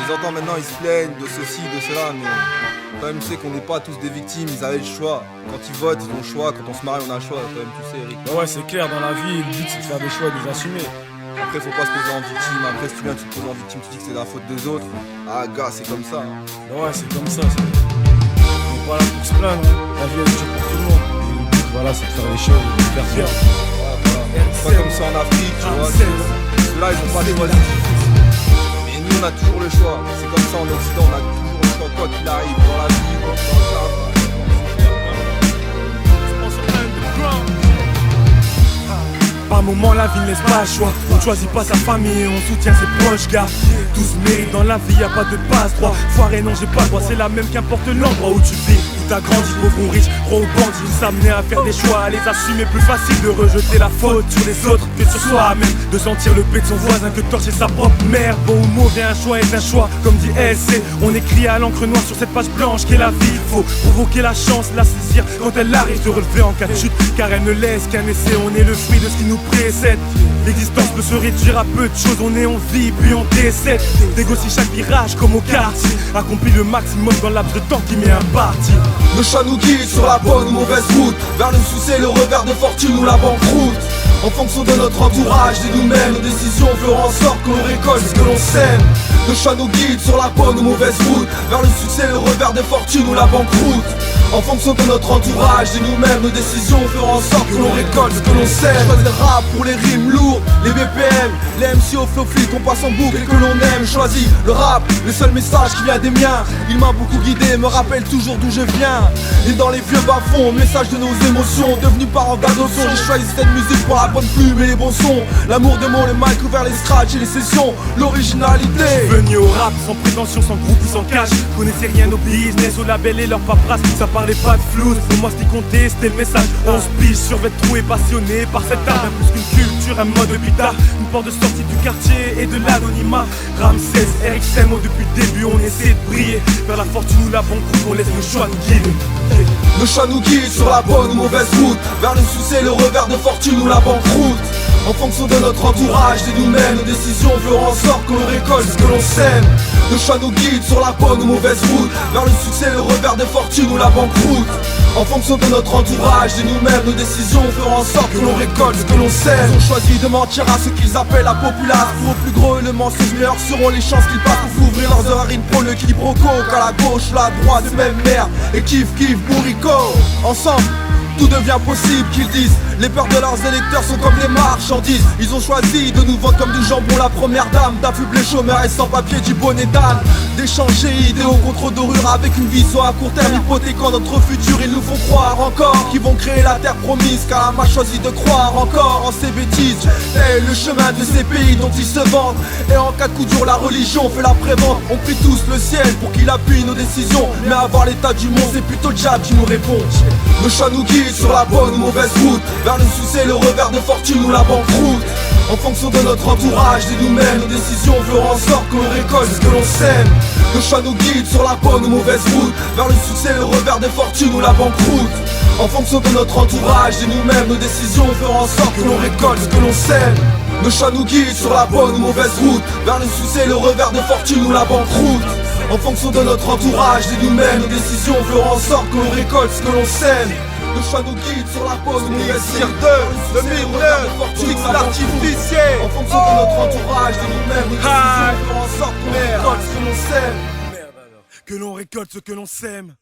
les entends maintenant, ils se plaignent de ceci, de cela, mais toi-même tu sais qu'on n'est pas tous des victimes, ils avaient le choix. Quand ils votent, ils ont le choix, quand on se marie, on a le choix, toi-même tu sais, Eric. Ouais, c'est clair, dans la vie, le but c'est de faire des choix et de les assumer. Après, faut pas se poser en victime, après, si tu viens, tu te poses en victime, tu dis que c'est la faute des autres. Ah, gars, c'est comme ça. Ouais, c'est comme ça. On n'est pas là pour se plaindre, hein. La vie elle est dure pour tout le monde. Et le but, voilà, c'est de faire les choses et de les faire bien. C'est pas comme ça en Afrique, tu vois. Ceux-là, ils ont pas choisi. Mais nous, on a toujours le choix. C'est comme ça en Occident, on a toujours le choix, quoi qu'il arrive, dans la vie, dans le travail. Par moments la vie ne laisse pas le choix. On ne choisit pas sa famille, on soutient ses proches gars. Tous méritent dans la vie, y a pas de passe-droit. Foiré non j'ai pas le droit, c'est la même qu'importe l'endroit où tu vis. Où t'as grandi, pauvre ou riche, gros ou bandit. S'amener à faire des choix, à les assumer. Plus facile de rejeter la faute sur les autres que sur soi-même. De sentir le paix de son voisin que torcher sa propre mère. Bon ou mauvais, un choix est un choix. Comme dit LC, on écrit à l'encre noire sur cette page blanche qu'est la vie. Faut provoquer la chance, la saisir quand elle arrive, se relever en cas de chute. Car elle ne laisse qu'un essai, on est le fruit de ce qui nous précède. L'existence peut se réduire à peu de choses, on est en vie puis on décède. Négocie chaque virage comme au quartier, accomplit le maximum dans le laps de temps qui m'est imparti. Nos choix nous guident sur la bonne ou mauvaise route, vers le succès, le revers de fortune ou la banqueroute. En fonction de notre entourage et nous-mêmes, nos décisions feront en sorte que l'on récolte ce que l'on sème. Nos choix nous guident sur la bonne ou mauvaise route, vers le succès, le revers de fortune ou la banqueroute. En fonction de notre entourage et nous-mêmes, nos décisions feront en sorte que l'on récolte ce que l'on sait. Choisis le rap pour les rimes lourdes, les BPM, les MC au flow fluide qu'on passe en boucle et que l'on aime. Choisis le rap, le seul message qui vient des miens. Il m'a beaucoup guidé, me rappelle toujours d'où je viens. Et dans les vieux bas-fonds, message de nos émotions. Devenu parent d'adoption, j'ai choisi cette musique pour la bonne plume et les bons sons. L'amour de mon, le mic ouvert, les scratchs et les sessions, l'originalité. Je suis venu au rap sans prétention, sans groupe ou sans cash. Connaissais rien au business, au label et leur paperasse. Ça parlait pas de flouze, pour moi ce qui comptait c'était le message. On se pige sur vêtre trou et passionné par cet art. Bien plus qu'une culture, un mode de guitare, une porte de sortie du quartier et de l'anonymat. Ramsès, Eric Semo, depuis le début on essaie de briller. Vers la fortune ou la banqueroute, on laisse le choix nous guider. Nos choix nous guident sur la bonne ou mauvaise route, vers le succès, le revers de fortune ou la banqueroute. En fonction de notre entourage et nous-mêmes, nos décisions feront en sorte que l'on récolte ce que l'on sème. Nos choix nous guident sur la bonne ou mauvaise route, vers le succès, le revers de fortune ou la banqueroute. En fonction de notre entourage et nous-mêmes, nos décisions feront en sorte que l'on récolte ce que l'on sème. Ils ont choisi de mentir à ce qu'ils appellent la populace. Pour au plus gros, le mensonge meilleur seront les chances qu'ils passent pour ouvrir leurs oreilles pour le quiproquo. Qu'à la gauche, la droite, même merde. Et kiff, kiff, bourrico. Ensemble, tout devient possible qu'ils disent. Les peurs de leurs électeurs sont comme des marchandises. Ils ont choisi de nous vendre comme du jambon la première dame, d'affubler chômeurs et sans papier du bonnet d'âne. D'échanger idéaux contre dorure avec une vision à court terme, hypothéquant notre futur. Ils nous font croire encore qu'ils vont créer la terre promise, car la main choisit de croire encore en ces bêtises. Et le chemin de ces pays dont ils se vantent. Et en cas de coup dur, la religion fait la prévente. On prie tous le ciel pour qu'il appuie nos décisions, mais à voir l'état du monde, c'est plutôt le diable qui nous répond. Nos choix nous guident sur la bonne ou mauvaise route, vers le succès, le revers de fortune ou la banqueroute. En fonction de notre entourage et nous-mêmes, nos décisions feront en sorte que l'on récolte ce que l'on sème. Nos choix nous guident sur la bonne ou mauvaise route, vers le succès, le revers de fortune ou la banqueroute. En fonction de notre entourage et nous-mêmes, nos décisions feront en sorte que l'on récolte ce que l'on sème. Nos choix nous guident sur la bonne ou mauvaise route, vers le succès, le revers de fortune ou la banqueroute. En fonction de notre entourage et nous-mêmes, nos décisions feront en sorte que l'on récolte ce que l'on sème. Nos choix nous guident sur la bonne ou mauvaise route, 2009, Fix l'artificier. en fonction de notre entourage et nous-mêmes, nos décisions feront en sorte que l'on récolte ce que l'on sème. Que l'on récolte ce que l'on sème.